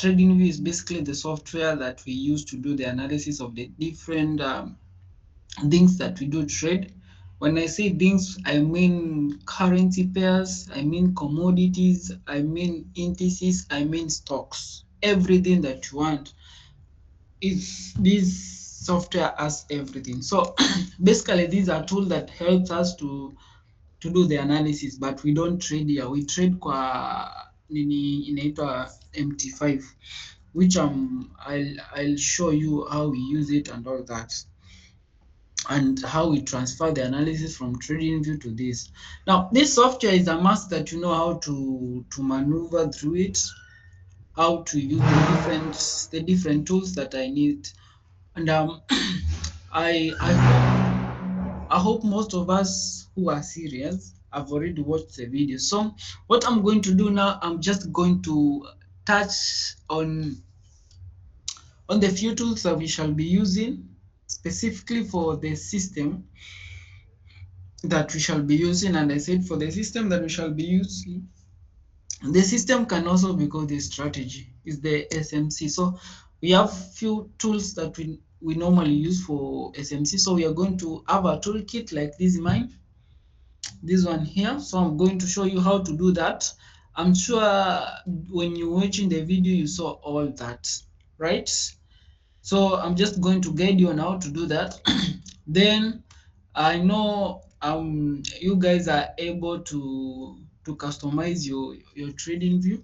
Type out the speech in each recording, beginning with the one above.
TradingView is basically the software that we use to do the analysis of the different things that we do trade. When I say things, I mean currency pairs, I mean commodities, I mean indices, I mean stocks. Everything that you want is this software has everything. So basically these are tools that helps us to do the analysis, but we don't trade here. We trade kwa nini inaitwa MT5, which I'll show you how we use it and all that, and how we transfer the analysis from TradingView to this. Now, this software is a must that you know how to maneuver through it, how to use the different tools that I need. And I hope most of us who are serious have already watched the video. So what I'm going to do now, I'm just going to touch on the few tools that we shall be using specifically for the system that we shall be using. And I said for the system that we shall be using, the system can also be called the strategy, is the SMC. So we have few tools that we normally use for SMC. So we are going to have a toolkit like this mine, this one here. So I'm going to show you how to do that. I'm sure when you're watching the video you saw all that, right? So I'm just going to guide you on how to do that. Then I know you guys are able to customize your trading view.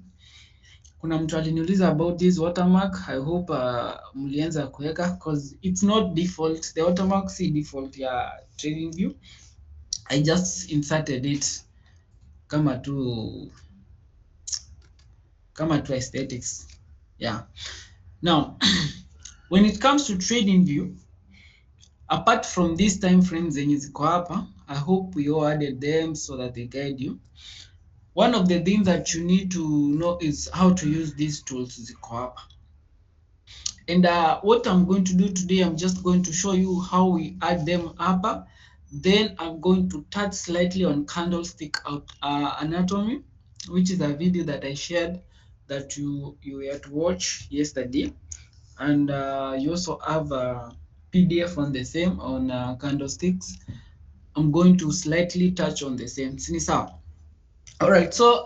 Kuna mtu aliniuliza about this watermark. I hope mlianza kuweka, because it's not default. The watermark si default ya trading view. I just inserted it kama tu aesthetics. Yeah. Now when it comes to trading view, apart from these time frames zenye ziko hapa, I hope we all added them so that they guide you. One of the things that you need to know is how to use these tools ziko hapa. And what I'm going to do today, I'm just going to show you how we add them hapa. Then I'm going to touch slightly on candlestick anatomy, which is a video that I shared that you had to watch yesterday. And you also have a PDF on the same on candlesticks. I'm going to slightly touch on the same. Sini sawa? All right, so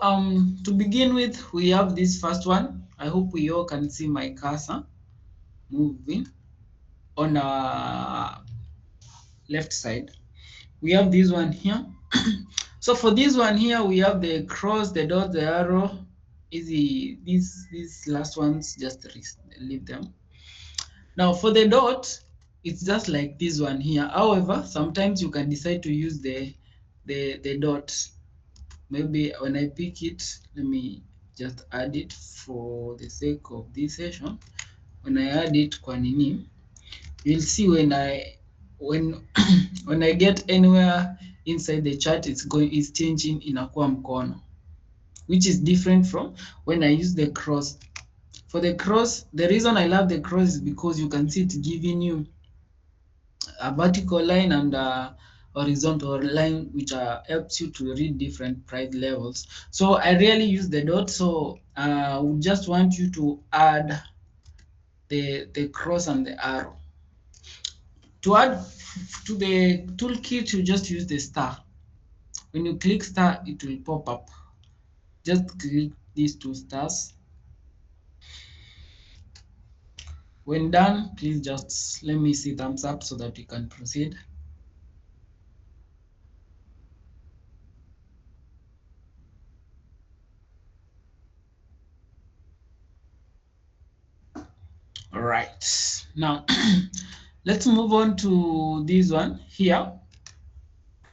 to begin with, we have this first one. I hope we all can see my cursor moving on our left side. We have this one here. So for this one here, we have the cross, the dot, the arrow. Easy. These last ones, just leave them. Now for the dot, it's just like this one here. However, sometimes you can decide to use the dot. Maybe when I pick it, let me just add it for the sake of this session. When I add it kwa nini, you'll see when when I get anywhere inside the chart, it's changing inakuwa mkono, which is different from when I use the cross. For the cross, the reason I love the cross is because you can see it giving you a vertical line and a horizontal line, which helps you to read different price levels. So I rarely use the dot, so I would just want you to add the cross and the arrow. To add to the toolkit, you just use the star. When you click star, it will pop up. Just click these two stars. When done, please just let me see thumbs up so that we can proceed. All right, now let's move on to this one here.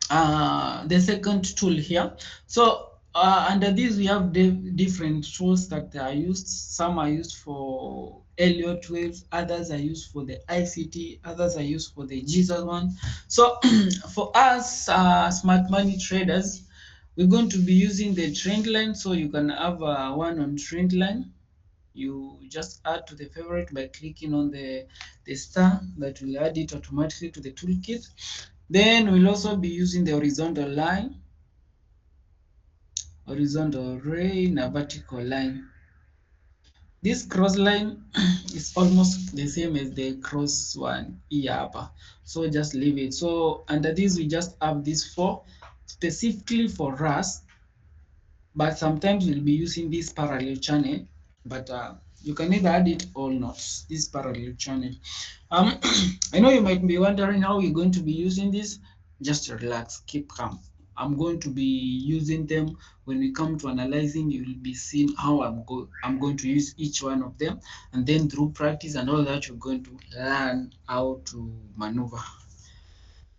The second tool here. So under this we have different tools that are used. Some are used for Elliott waves, others are used for the ICT, others are used for the Jesus one. So for us smart money traders, we're going to be using the trend line. So you can have one on trend line. You just add to the favorite by clicking on the star. That will add it automatically to the toolkit. Then we'll also be using the horizontal line, horizontal ray, and a vertical line. This cross line is almost the same as the cross one here upper. So just leave it. So under this we just have this four specifically for us, but sometimes we'll be using this parallel channel, but you can either add it or not, this parallel channel. I know you might be wondering how you're going to be using this. Just relax, keep calm. I'm going to be using them. When we come to analyzing, you will be seeing how I'm going to use each one of them, and then through practice and all that, you're going to learn how to maneuver.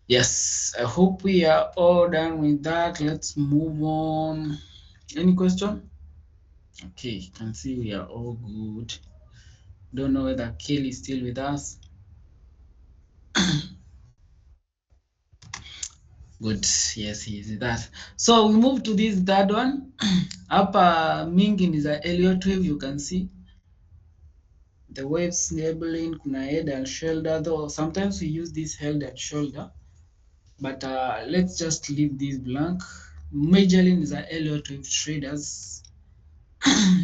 Yes, I hope we are all done with that. Let's move on. Any question? Okay, you can see we are all good. Don't know whether Kelly is still with us. Good. Yes, he is with us. So we move to this third one. Hapa mingi ni za Elliott wave, you can see the waves labeling, kuna head and shoulder, though sometimes we use this head and shoulder, but let's just leave this blank. Majorly ni za Elliott wave traders.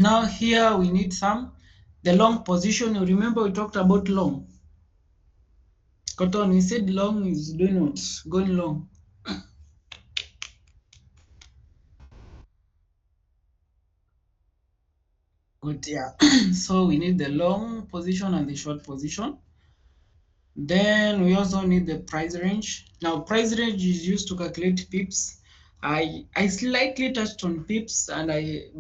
Now here we need the long position. You remember we talked about long. Cotton, we said long is doing what? Going long. Good, yeah. So we need the long position and the short position. Then we also need the price range. Now, price range is used to calculate pips. I slightly touched on pips, and I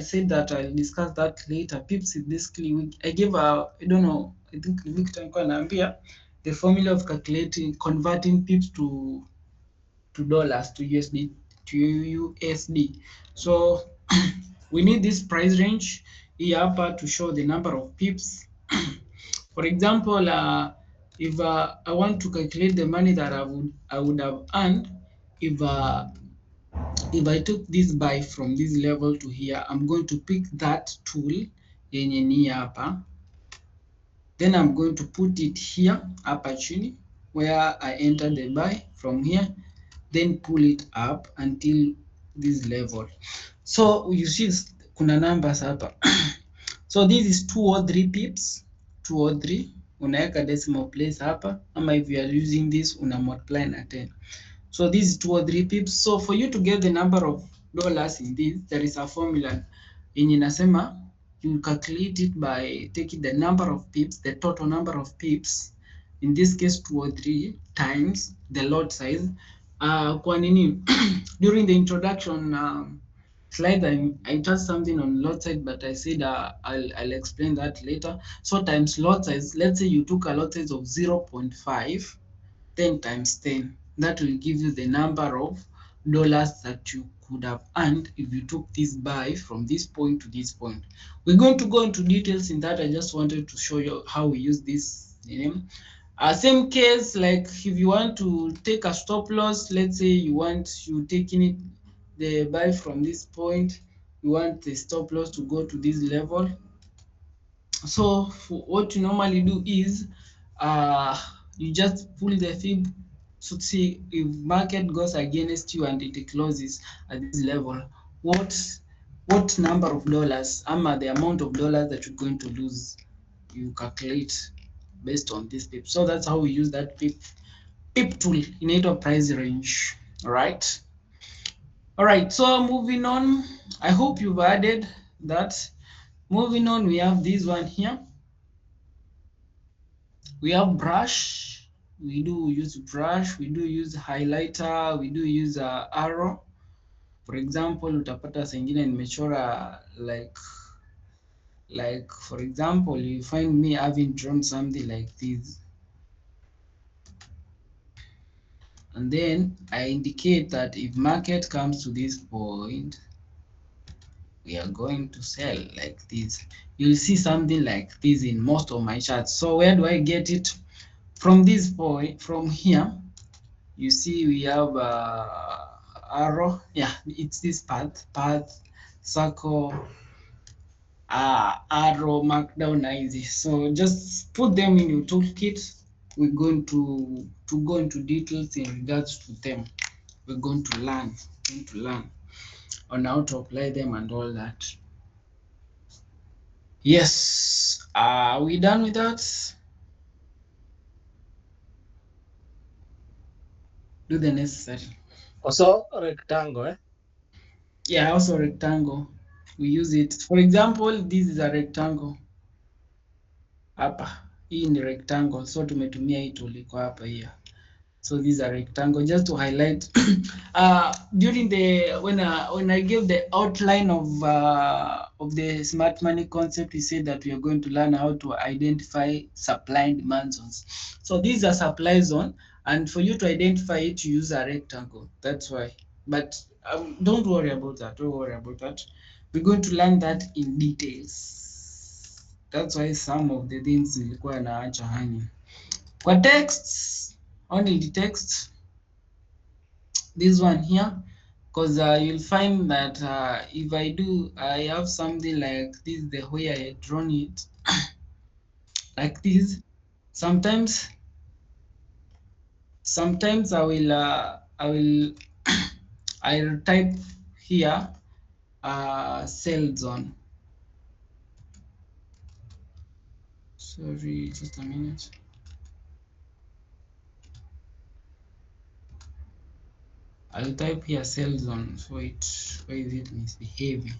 said that I'll discuss that later. Pips is basically I gave I don't know, I think Victor Nkwanaambia, the formula of calculating converting pips to dollars, to USD. So we need this price range here upper to show the number of pips. For example, if I want to calculate the money that I would have earned if if I took this buy from this level to here, I'm going to pick that tool yenye ni hapa, then I'm going to put it here hapa chini where I enter the buy from here, then pull it up until this level. So you see kuna numbers hapa. So this is 2 or 3 pips, 2 or 3, unaweka decimal place hapa, ama if you are using this una multiply na 10. So this is 2 or 3 pips. So for you to get the number of dollars in this, there is a formula yenye inasema you calculate it by taking the number of pips, the total number of pips, in this case 2 or 3 times the lot size. Kwa nini during the introduction slide, I touched something on lot size, but I said I'll explain that later. So times lot size, let's say you took a lot size of 0.5, 10 times 10, that will give you the number of dollars that you could have earned if you took this buy from this point to this point. We're going to go into details in that. I just wanted to show you how we use this name. Same case, like if you want to take a stop loss, let's say you taking it the buy from this point, you want the stop loss to go to this level. So what you normally do is you just pull the fib to see if market goes against you and it closes at this level, what number of dollars ama the amount of dollars that you're going to lose, you calculate based on this pip. So that's how we use that pip tool in a price range. All right, so moving on, I hope you've added that. Moving on, we have this one here. We have brush. We do use brush, we do use highlighter, we do use arrow. For example, utapata saa ingine nimechora like for example, you find me having drawn something like this, and then I indicate that if market comes to this point, we are going to sell like this. You'll see something like this in most of my charts. So where do I get it? From this point, from here, you see we have arrow. Yeah, it's this path, circle, arrow, markdown, easy. So just put them in your toolkit. We're going to go into details in regards to them. We're going to learn on how to apply them and all that. Yes. Are we done with that? Do the necessary. Also rectangle, eh? Yeah, also rectangle. We use it. For example, this is a rectangle. Hapa. Hii ni rectangle. So tumetumia hii tool iko hapa here. So these are rectangle just to highlight. During the when I gave the outline of the smart money concept, we said that we are going to learn how to identify supply and demand zones. So these are supply zone, and for you to identify it, you use a rectangle. That's why. But don't worry about that. Don't worry about that. We're going to learn that in details. That's why some of the things zilikuwa naacha hanging. Kwa texts, only the text, this one here, because you'll find that if I have something like this, the way I had drawn it, like this, sometimes, sometimes I will, I'll type here, cell zone. Sorry, just a minute. I'll type here cell zone, so why is it misbehaving?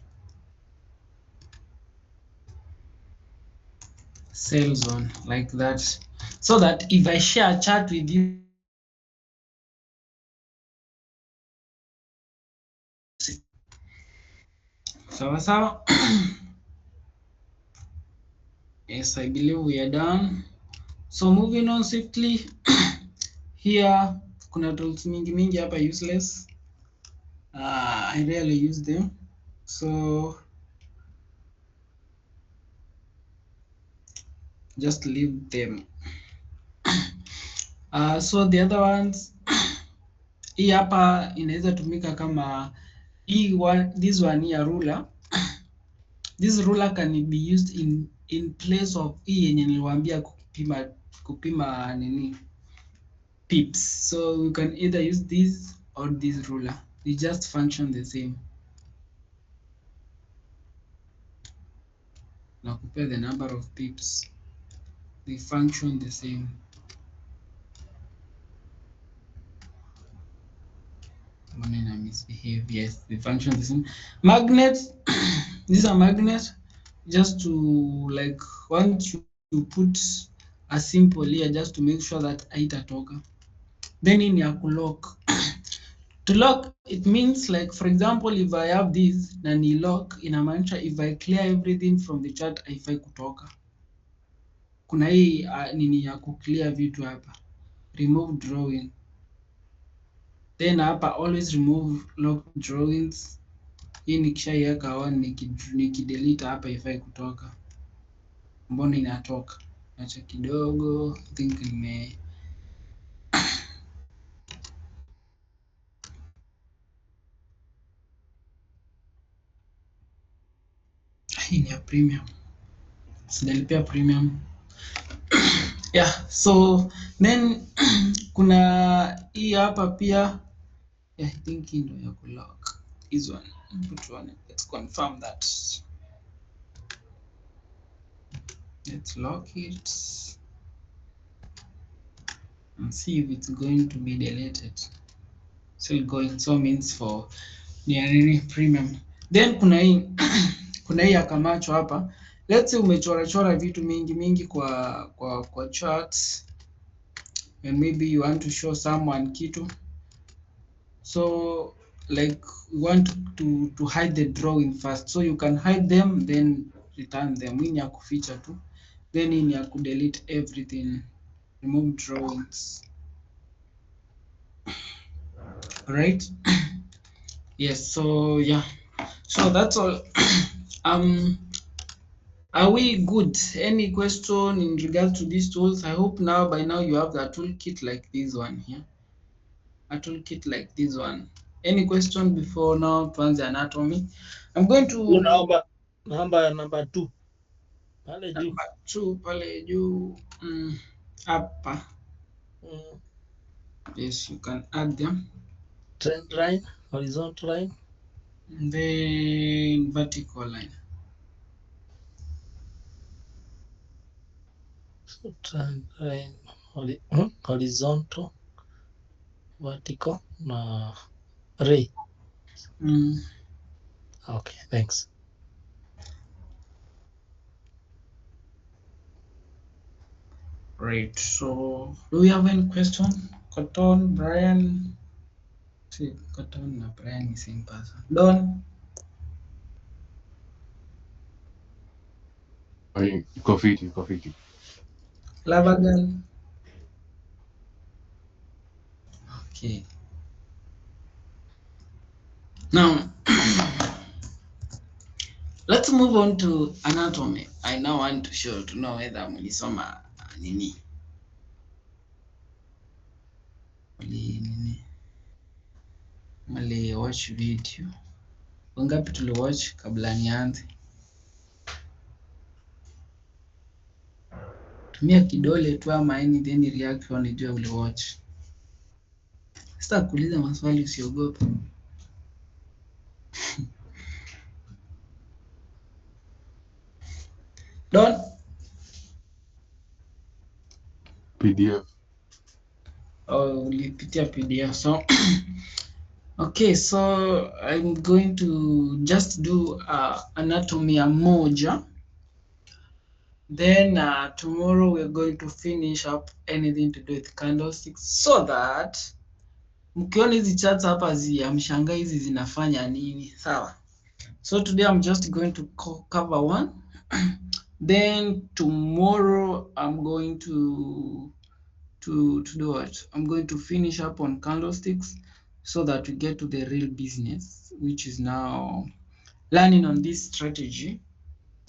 Cell zone, like that. So that if I share a chat with you, sawa sawa. Yes, I believe we are done. So moving on swiftly. Here kuna tools mingi mingi hapa useless. I rarely use them. So just leave them. So the other ones, hii hapa inaweza tumika kama this one here ruler. This ruler can be used in place of hii yenye niliwaambia kupima nini pips. So we can either use this or this ruler. They just function the same. Na compare the number of pips. They function the same. When I misbehave, yes, they function the same. Magnets, these are magnets just to like once you put a simple here just to make sure that haitatoka. Then in ya kulock. To lock it means like for example if I have this na ni lock inamaanisha if I clear everything from the chart haifai kutoka. Kuna hii nini ya kuclear vitu hapa. Remove drawing. Then hapa always remove locked drawings. Hii nikishaiweka on nikidelete hapa haifai kutoka. Mbona inatoka? Acha kidogo. I think hii ni ya premium. Sijalipia premium. Yeah, so then kuna hii hapa pia. Yeah, I think hii ndio ya kulock. This one. Which one? Let's confirm that. Let's lock it and see if it's going to be deleted. Still going, so means for ni premium. Then kuna hii kuna hii akamacho hapa. Let's say umechora chora vitu mingi mingi kwa charts and maybe you want to show someone kitu. So like we want to hide the drawing first. So you can hide them then return them. Hii ni ya kuficha tu. Then hii ni ya kudelete everything. Remove drawings. Right? Yes, so yeah. So that's all. um Are we good? Any question in regards to these tools? I hope now by now you have a toolkit like this one here. A toolkit like this one. Any question before now tuanze anatomy? I'm going Hiyo to naomba namba 2 pale juu. number 2 pale juu hapa. Mm. Yes, you can add them. Trend line, horizontal line. And then vertical line. So trend line horizontal, vertical na ray. Mm, Okay, thanks. right. So, do we have any question? Cotton, Brian. See, Cotton na Brian is same person. Don, Iko fiti, iko fiti. Lava Girl. Okay. Now, let's move on to anatomy. I now want to know whether mlisoma nini. Nini. Mli watch video. Wangapi tuliwatch kabla nianze? Tumia kidole tu ama anything reaction nijue uliwatch. Sasa kuuliza maswali usiogope. Don, PDF. ulipitia PDF. So, okay, so I'm going to just do anatomy ya moja. Then tomorrow we're going to finish up anything to do with candlesticks so that mkiona hizi charts hapa amshangaa hizi zinafanya nini, sawa? So today I'm just going to cover one. Then tomorrow I'm going to do what? I'm going to finish up on candlesticks so that we get to the real business, which is now learning on this strategy,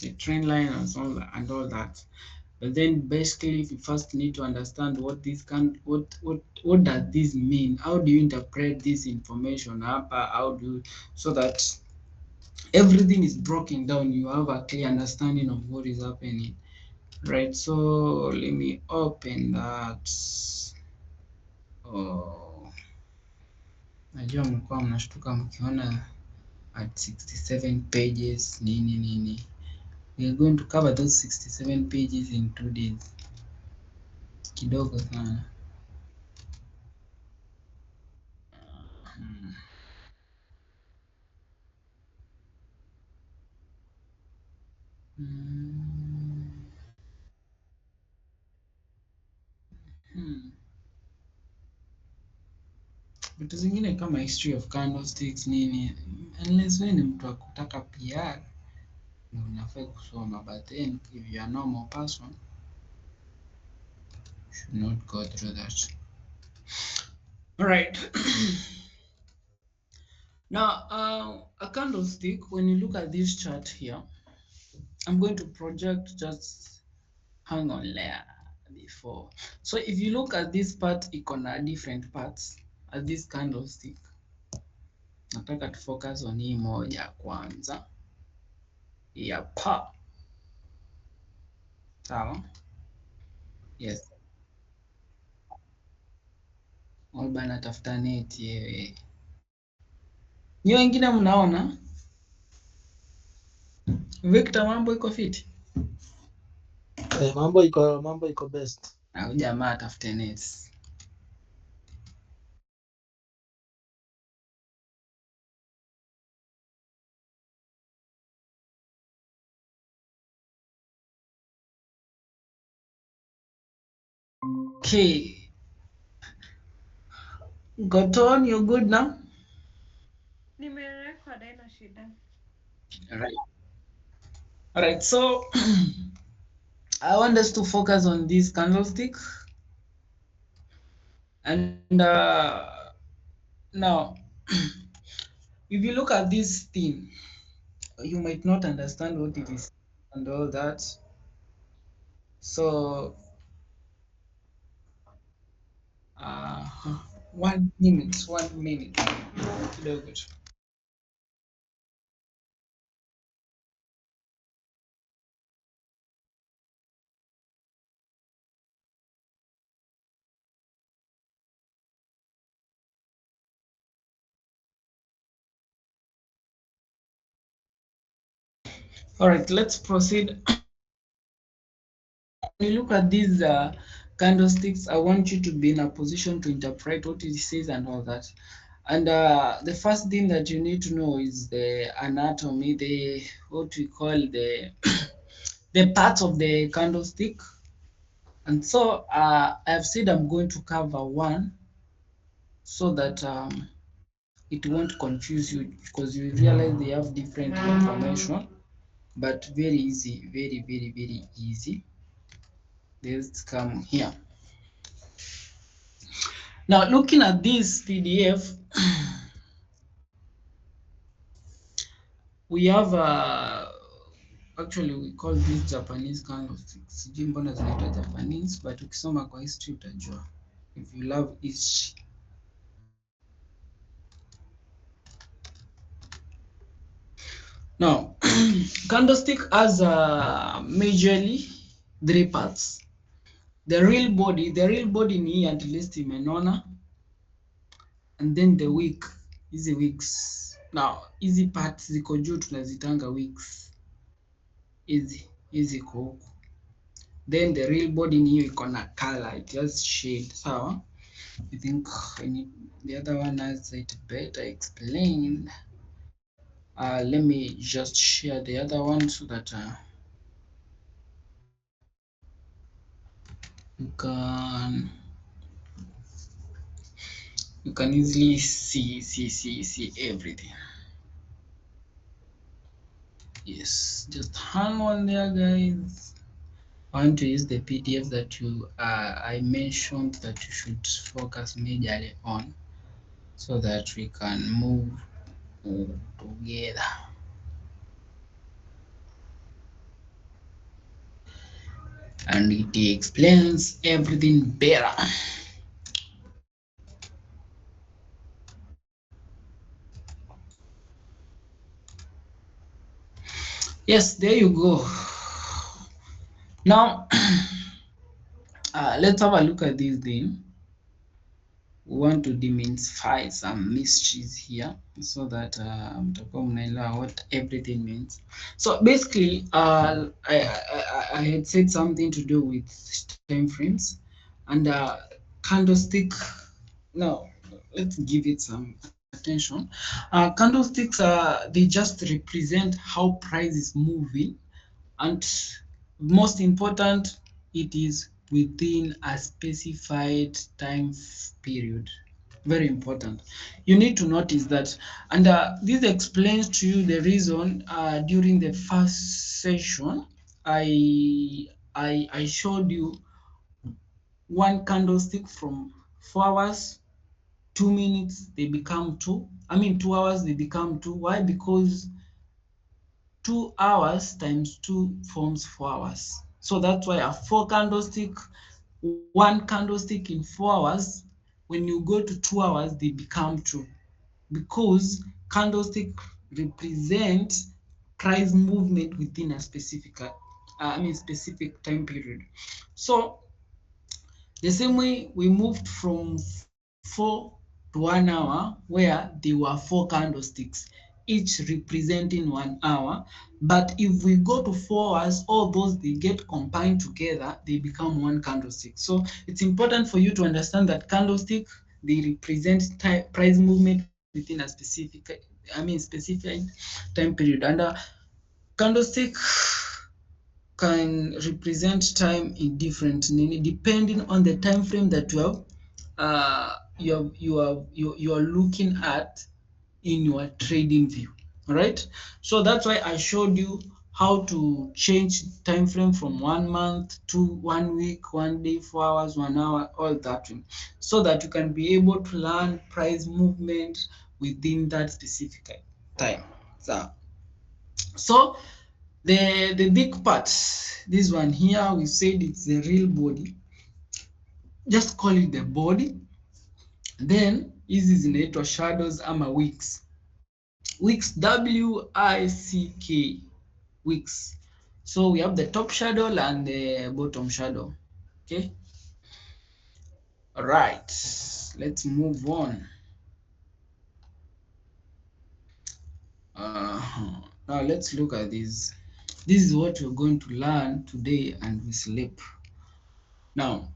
the trend line and all that. But then basically we first need to understand what does this mean? How do you interpret this information? How do you, so that everything is broken down, you have a clear understanding of what is happening. Right, so let me open that. Oh, najua mlikuwa mnashtuka mkiona at 67 pages nini nini. We are going to cover those 67 pages in 2 days. Kidogo sana. Hmm. Mm, hmm. Vitu zingine kama history of candlesticks nini, unless wewe ni mtu wa kutaka PR na unafai kusoma, but then if you are a normal person you should not go through that. All right. Now, a candlestick, when you look at this chart here, I'm going to project, just hang on there before. So if you look at this part, iko na different parts at this candlestick. Nataka to focus on hii moja kwanza. Ya pa. Sawa? Yes. Bana tafuta neti yewe. Nyi wengine mnaona? Victor, mambo iko fiti? Mambo iko best. Au jamaa tafute neti. Okay. Got on, you're good now? Nimewekwa haina shida. Alright. Alright, so I want us to focus on this candlestick. And now, if you look at this thing, you might not understand what it is and all that. So, uh, 1 minute, 1 minute. Kidogo tu. All right, let's proceed when you look at these candlesticks, I want you to be in a position to interpret what it says and all that. And the first thing that you need to know is the anatomy, the what we call the the parts of the candlestick. And so I've said I'm going to cover one so that it won't confuse you because you realize they have different information, but very easy, very easy. Let's come here. Now, looking at this PDF, we have actually we call this Japanese candlesticks. Sijui mbona zinaitwa Japanese, but ukisoma kwa history utajua. If you love history. Now, candlestick has majorly three parts. The real body ni hii at least imenona, and then the wick, hizi wicks. Now, hizi parts ziko juu tunazitanga wicks. Hizi iko huku. Then the real body ni hiyo iko na color, it has shade, sawa? I think I need, the other one has it better explained. Let me just share the other one so that you can easily see everything. Yes, just hang on there, guys. I want to use the PDF that you I mentioned that you should focus majorly on so that we can move together. And it explains everything better. Yes, there you go. Now, let's have a look at this thing. We want to demystify some mysteries here so that mtakuwa mnaelewa what everything means. So basically, I had said something to do with time frames and candlestick. Now, let's give it some attention. Candlesticks, they just represent how price is moving, and most important, it is within a specified period. Very important. You need to notice that, and this explains to you the reason. During the first session, I showed you one candlestick from 4 hours, 2 minutes they become two. I mean 2 hours they become two. Why? Because 2 hours times two forms 4 hours. So that's why a four candlestick, one candlestick in 4 hours, when you go to 2 hours, they become two. Because candlestick represent price movement within a specific time period. So the same way we moved from 4 to 1 hour, where there were four candlesticks, each representing 1 hour. But if we go to 4 hours, all those they get combined together, they become one candlestick. So it's important for you to understand that candlestick, they represent price movement within a specific time period. And candlestick can represent time in different depending on the time frame that you are looking at in your trading view. All right, so that's why I showed you how to change time frame from 1 month to 1 week, 1 day, 4 hours, 1 hour, all that thing, so that you can be able to learn price movement within that specific time. So the big part, this one here, we said it's the real body. Just call it the body. Then hizi zinaitwa shadows ama wicks. Wicks, WICK, wicks. So we have the top shadow and the bottom shadow. Okay. All right. Let's move on. Now let's look at this. This is what we're going to learn today and we sleep. Now,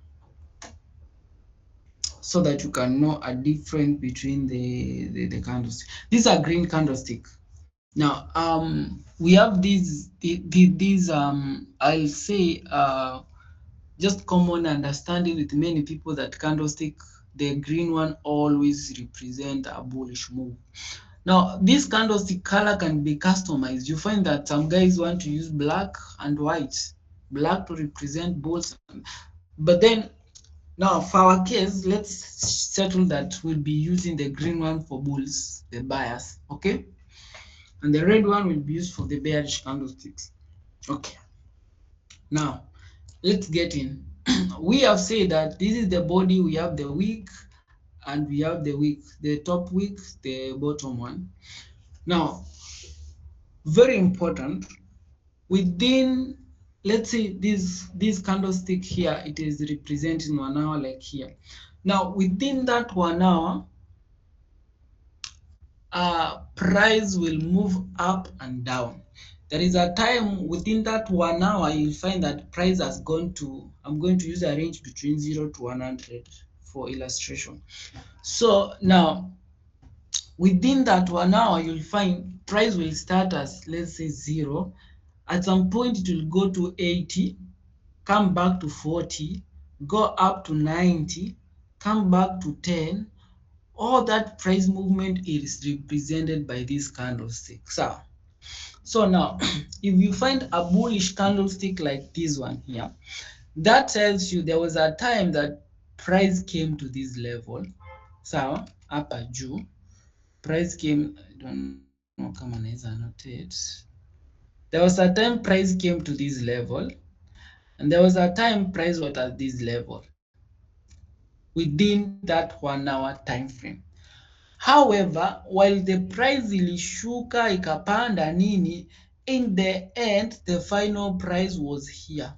so that you can know a difference between the candlestick. These are green candlestick. Now, we have these I'll say just common understanding with many people that candlestick, the green one always represent a bullish move. Now, this candlestick color can be customized. You find that some guys want to use black and white, black to represent bulls. But then, now for our case, let's settle that we'll be using the green one for bulls, the buyers, okay? And the red one will be used for the bearish candlesticks. Okay, now let's get in. We have said that this is the body, we have the wick and we have the wick, the top wick, the bottom one. Now, very important, within, let's say this candlestick here, it is representing 1 hour like here. Now within that 1 hour, price will move up and down. There is a time within that 1 hour you'll find that price has gone to, I'm going to use a range between 0 to 100 for illustration. So now within that 1 hour you'll find price will start as, let's say, 0. At some point it will go to 80, come back to 40, go up to 90, come back to 10. All that price movement is represented by this candlestick. So now, if you find a bullish candlestick like this one here, that tells you there was a time that price came to this level. So hapa juu price came, I don't know kama naweza annotate. There was a time price came to this level, and there was a time price was at this level within that 1 hour time frame. However, while the price ilishuka ikapanda nini, in the end the final price was here.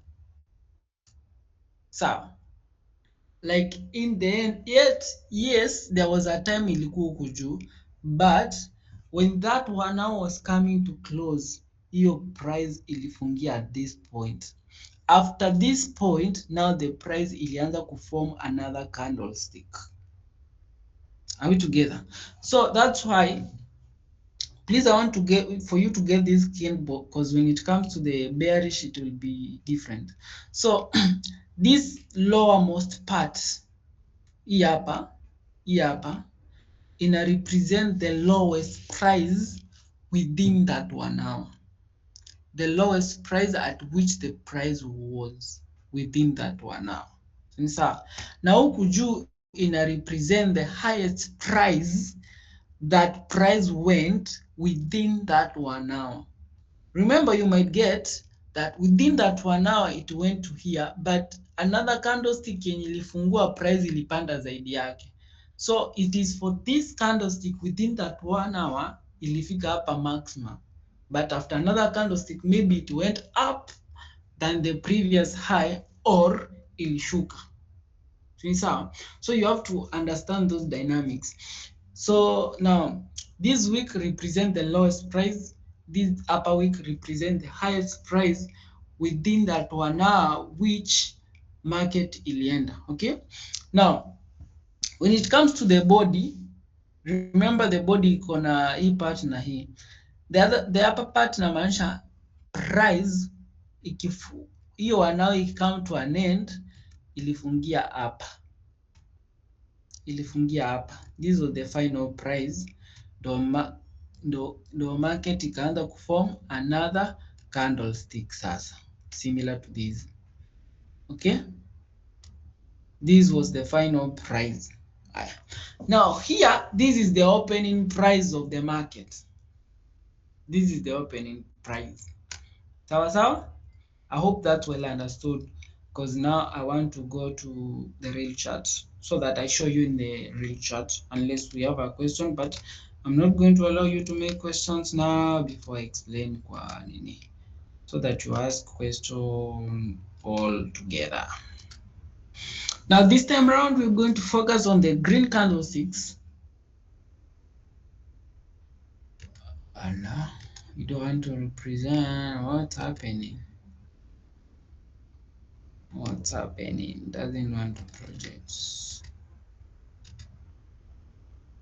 Sawa, like in the end, yet yes, there was a time ilikuwa huku juu, but when that 1 hour was coming to close, hiyo price ilifungia at this point. After this point, now the price ilianza kuform another candlestick. Are we together? So that's why, please, I want to get for you to get this keen, because when it comes to the bearish, it will be different. So this lowermost part, hii hapa ina represent the lowest price within that 1 hour. The lowest price at which the price was within that 1 hour. Sawa. Na huku juu ina represent the highest price that price went within that 1 hour. Remember, you might get that within that 1 hour it went to here, but another candlestick yenye ilifungua price ilipanda zaidi yake. So it is for this candlestick within that 1 hour ilifika hapa maximum, but after another candlestick maybe it went up than the previous high or ilishuka. So you have to understand those dynamics. So now this week represent the lowest price, this upper week represent the highest price within that 1 hour which market ilienda. Okay, now when it comes to the body, remember the body iko na hii part na hii, the upper part inamaanisha price hiyo 1 hour ikikama to an end ilifungia hapa, this was the final price. Ndo market ikaanza kuform another candlestick sasa similar to this. Okay, this was the final price. Now here, this is the opening price of the market. This is the opening price. Sawa? I hope that's well understood, because now I want to go to the real chart so that I show you in the real chart, unless we have a question, but I'm not going to allow you to make questions now before I explain kwa nini, so that you ask question all together. Now this time around we're going to focus on the green candlesticks. Allah, you don't want to represent what's happening. What's happening? Doesn't want to project.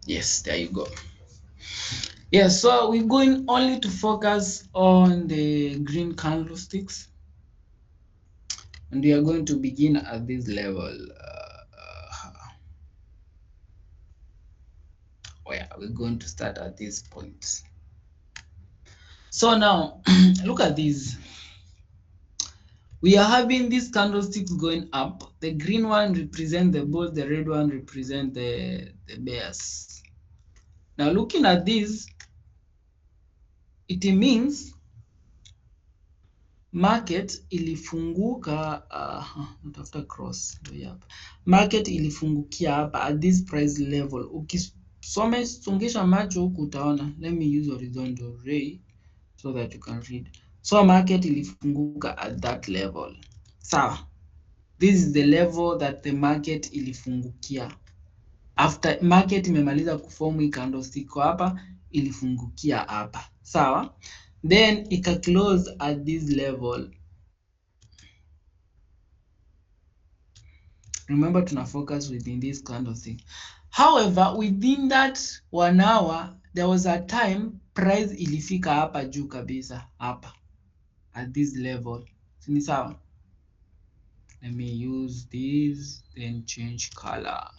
Yes, there you go. Yes, so we're going only to focus on the green candlesticks, and we are going to begin at this level. Oh yeah, we're going to start at this point. So now, look at these. We are having these candlesticks going up. The green one represent the bulls, the red one represent the bears. Now looking at this, it means market ilifunguka natafuta cross ndio hapa. Market ilifungukia hapa at this price level. Ukisongesha macho huku utaona. Let me use horizontal ray so that you can read. So market ilifunguka at that level. Sawa. This is the level that the market ilifungukia. After market imemaliza kuform hii candlestick hapa, ilifungukia hapa. Sawa? Then ika close at this level. Remember tuna focus within this candlestick. However, within that 1 hour, there was a time price ilifika hapa juu kabisa hapa at this level. Ni sawa? Let me use this, then change color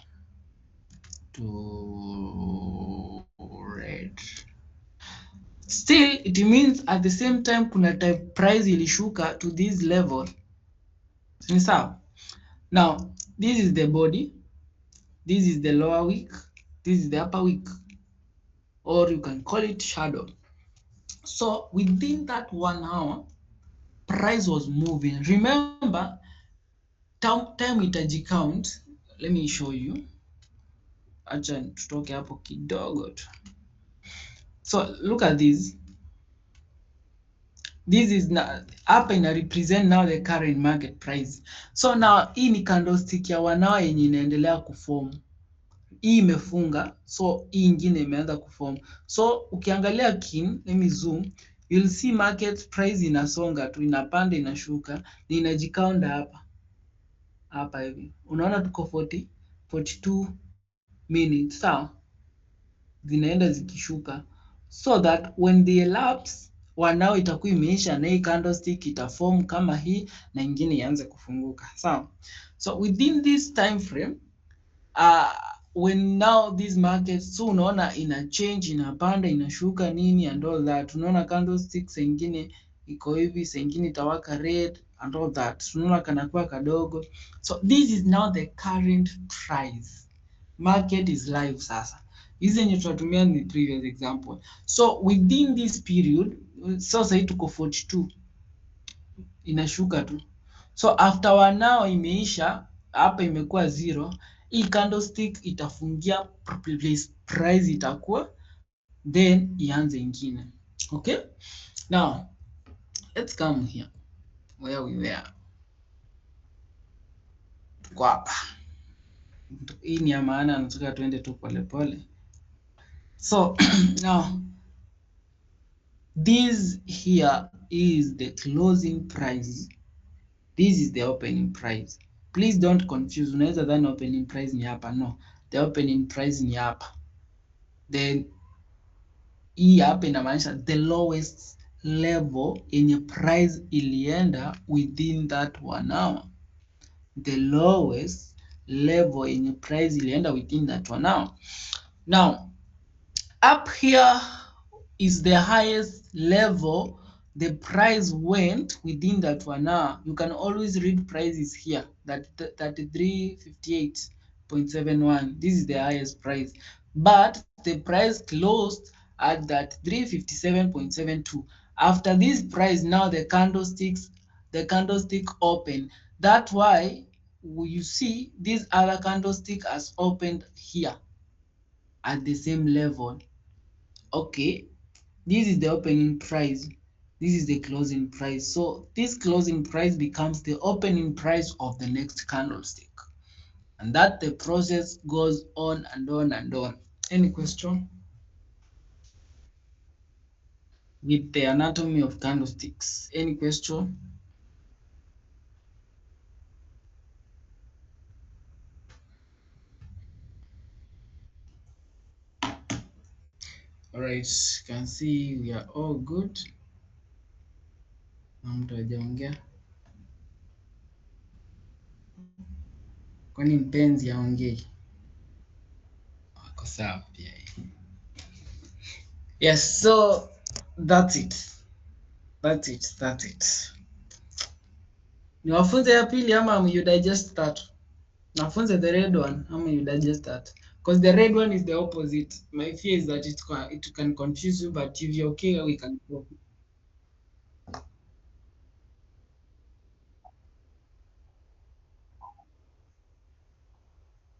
to red. Still, it means at the same time kuna type price ilishuka to this level. Ni sawa? Now, this is the body, this is the lower wick, this is the upper wick, or you can call it shadow. So within that 1 hour, price was moving. Remember, time itaji count. Let me show you. Acha tutoke hapo kidogo tu. So look at this. This is hapa ina represent now the current market price. So now hii ni candlestick ya 1 hour yenye inaendelea kuform. Hii imefunga, so hii ingine imeanza kuform. So ukiangalia kin, let me zoom, you'll see market price inasonga tu, inapanda inashuka, na inajikaunda hapa. Hapa hivi. Unaona tuko 42 minutes, sawa? Zinaenda zikishuka. So that when they elapse, 1 hour itakuwa imeisha na hii candlestick itaform kama hii na ingine ianze kufunguka. Sawa? So within this time frame, when now these markets, so unaona ina change, inapanda, inashuka nini and all that. Unaona candlesticks ingine iko hivi, ingine itawaka red and all that. Unaona kanakuwa kadogo. So this is now the current price. Market is live sasa. Hizi yenye tunatumia ni previous example. So within this period, sasa hii tuko 42 inashuka tu. So after 1 hour imeisha, hapa imekuwa 0, hii candlestick itafungia place price itakuwa, then ianze ingine. Okay? Now, let's come here where we were. Tuko hapa. Hii ni ya maana, nataka tuende tu polepole. So now this here is the closing price. This is the opening price. Please don't confuse. Unaweza dhani opening price ni hapa. No, the opening price ni hapa. Then hii hapa inamaanisha the lowest level yenye price ilienda within that 1 hour. The lowest level yenye price ilienda within that 1 hour. Now, up here is the highest level the price went within that 1 hour. You can always read prices here, that 3358.71. This is the highest price, but the price closed at that 357.72. After this price, now the candlestick open. That's why you see this other candlestick has opened here at the same level. Okay, this is the opening price, this is the closing price. So this closing price becomes the opening price of the next candlestick, and that the process goes on and on and on. Any question with the anatomy of candlesticks? Any question? All right, you can see we are all good. Na mtu hajaongea, kwani mpenzi aongei? Wako sawa pia hii. Yes, so that's it. That's it. Niwafunze ya pili ama you digest that? Nafunze the red one ama you digest that? Because the red one is the opposite. My fear is that it can confuse you, but if you're okay, we can go.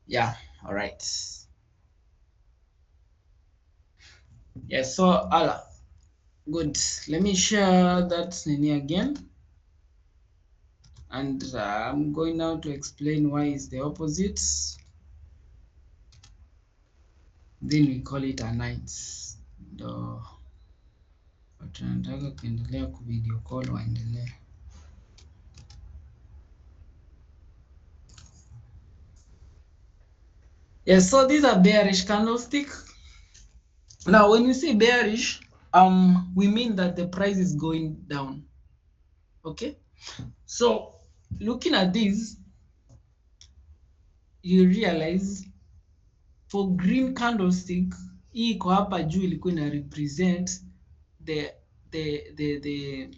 Yeah, all right. Yes, so Allah. Good. Let me share that nini again. And I'm going now to explain why is the opposite. Then we call it a night. Ndo watu wanataka kuendelea kuvideo call waendelee. Yes, so these are bearish candlestick. Now, when we say bearish, we mean that the price is going down. Okay, so looking at this, you realize for green candlestick, hii iko hapa juu ilikuwa ina represent the the the the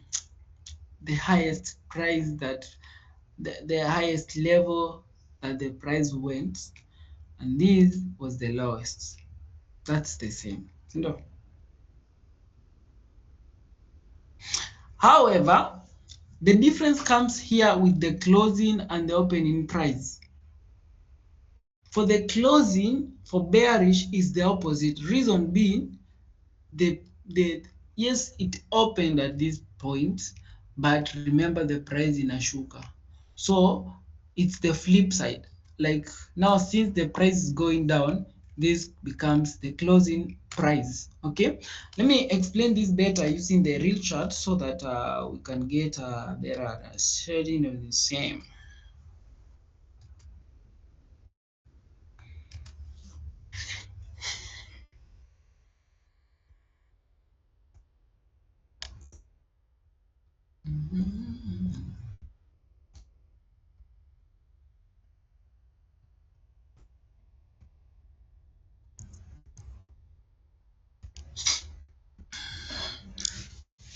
the highest price that the highest level that the price went, and this was the lowest. That's the same. No. However, the difference comes here with the closing and the opening price. For the closing, for bearish is the opposite. Reason being, the yes, it opened at this point, but remember the price inashuka. So it's the flip side. Like now, since the price is going down, this becomes the closing price. Okay, let me explain this better using the real chart so that we can get a better understanding of the same.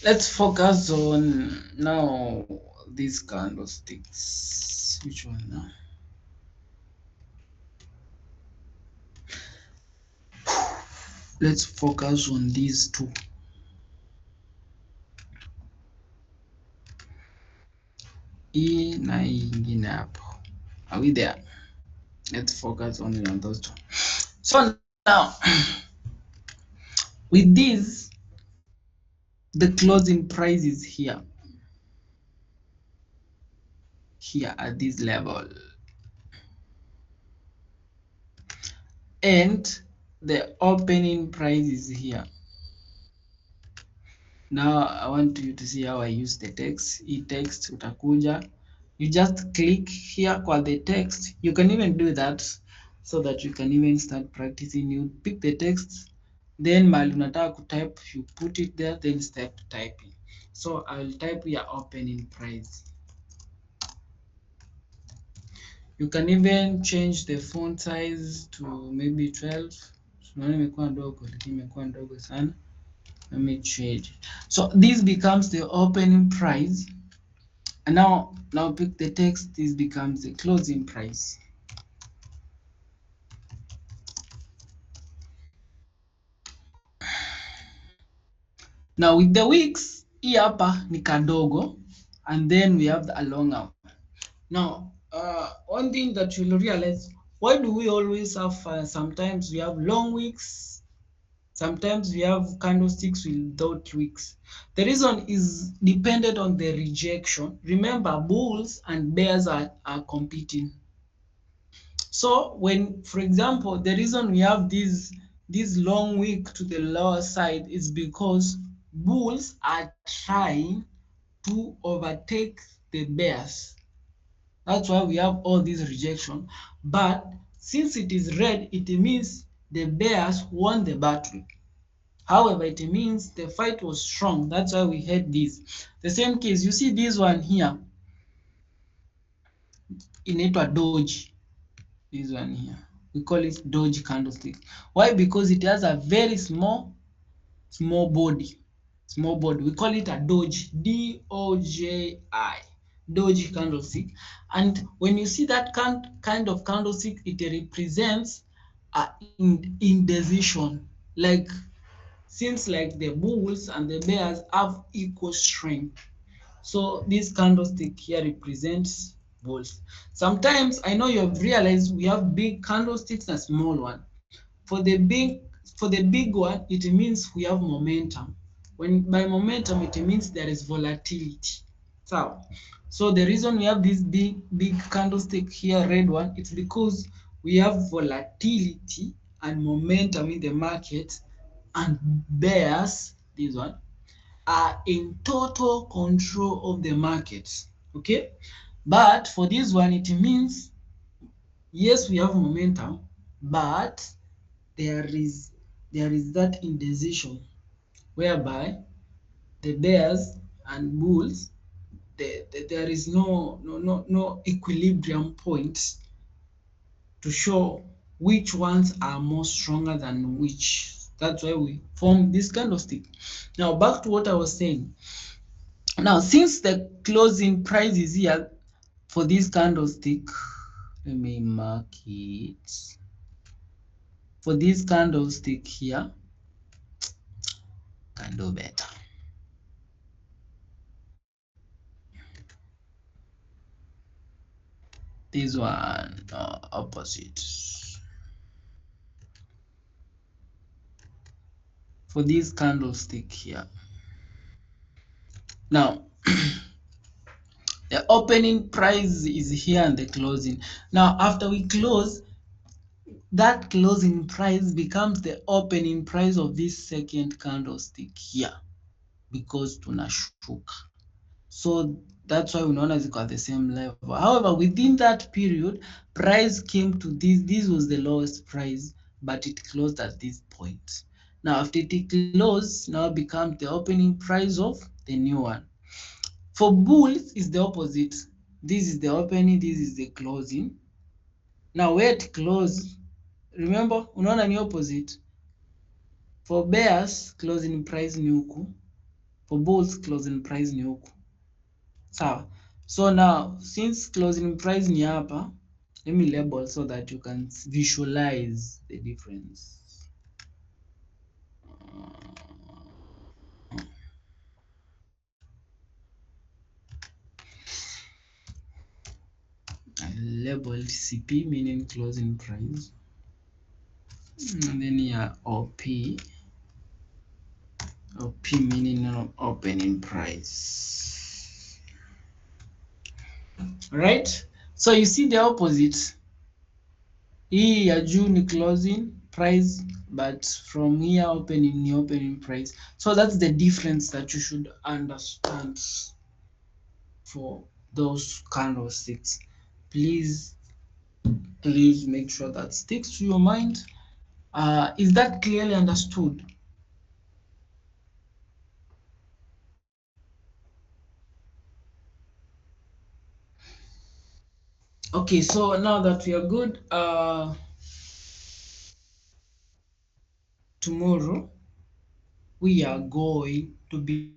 Let's focus on now these candlesticks. Which one now? Let's focus on these two. Hii na hii ingine hapo. Are we there? Let's focus only on those two. So now, with this, the closing price is here. Here at this level. And the opening price is here. Now I want you to see how I use the text. E-text utakuja. You just click here kwa the text. You can even do that so that you can even start practicing. You pick the text, then mahali unataka kutype, you put it there, then start typing. So I'll type here opening price. You can even change the font size to maybe 12. Unaona imekuwa ndogo, lakini imekuwa ndogo sana. Let me change. So this becomes the opening price. And now pick the text, this becomes the closing price. Now with the wicks, hii hapa ni kadogo, and then we have a long arm. Now, one thing that you'll realize, why do we always have, sometimes we have long wicks, sometimes we have candlesticks without wicks? The reason is dependent on the rejection. Remember, bulls and bears are competing. So when, for example, the reason we have this long wick to the lower side is because bulls are trying to overtake the bears. That's why we have all this rejection. But since it is red, it means the bears won the battle. However, it means the fight was strong. That's why we had this. The same case, you see this one here, inaitwa doji. This one here, we call it doji candlestick. Why? Because it has a very small body. Small body. We call it a doji. D-O-J-I. Doji candlestick. And when you see that kind of candlestick, it represents indecision. Like, seems like the bulls and the bears have equal strength. So this candlestick here represents bulls. Sometimes I know you have realized we have big candlesticks and small one. For the big one, it means we have momentum. When by momentum, it means there is volatility. So, so the reason we have this big candlestick here, red one, it's because we have volatility and momentum in the market, and bears, this one, are in total control of the market. Okay, but for this one, it means yes, we have momentum, but there is there is that indecision whereby the bears and bulls, there is no equilibrium point to show which ones are more stronger than which. That's why we form this kind of stick. Now back to what I was saying. Now since the closing price is here for this candlestick, let me mark it. For this candlestick here, can do better. This one, opposite. For this candlestick here. Now, the opening price is here and the closing. Now, after we close, that closing price becomes the opening price of this second candlestick here, because tunashuka. So that's why unaona ziko at the same level. However, within that period, price came to this was the lowest price, but it closed at this point. Now after it closed, now becomes the opening price of the new one. For bulls is the opposite. This is the opening, this is the closing. Now where it closed, remember, unaona ni opposite. For bears, closing price ni huku. For bulls, closing price ni huku. Sawa. So now since closing price ni hapa, let me label so that you can visualize the difference. I labeled CP, meaning closing price, and then here OP meaning opening price. Right? So you see the opposite. Hii ya juu ni closing price, but from here opening ni opening price. So that's the difference that you should understand for those candlesticks. Please make sure that sticks to your mind. Is that clearly understood? Okay, so now that we are good, tomorrow we are going to be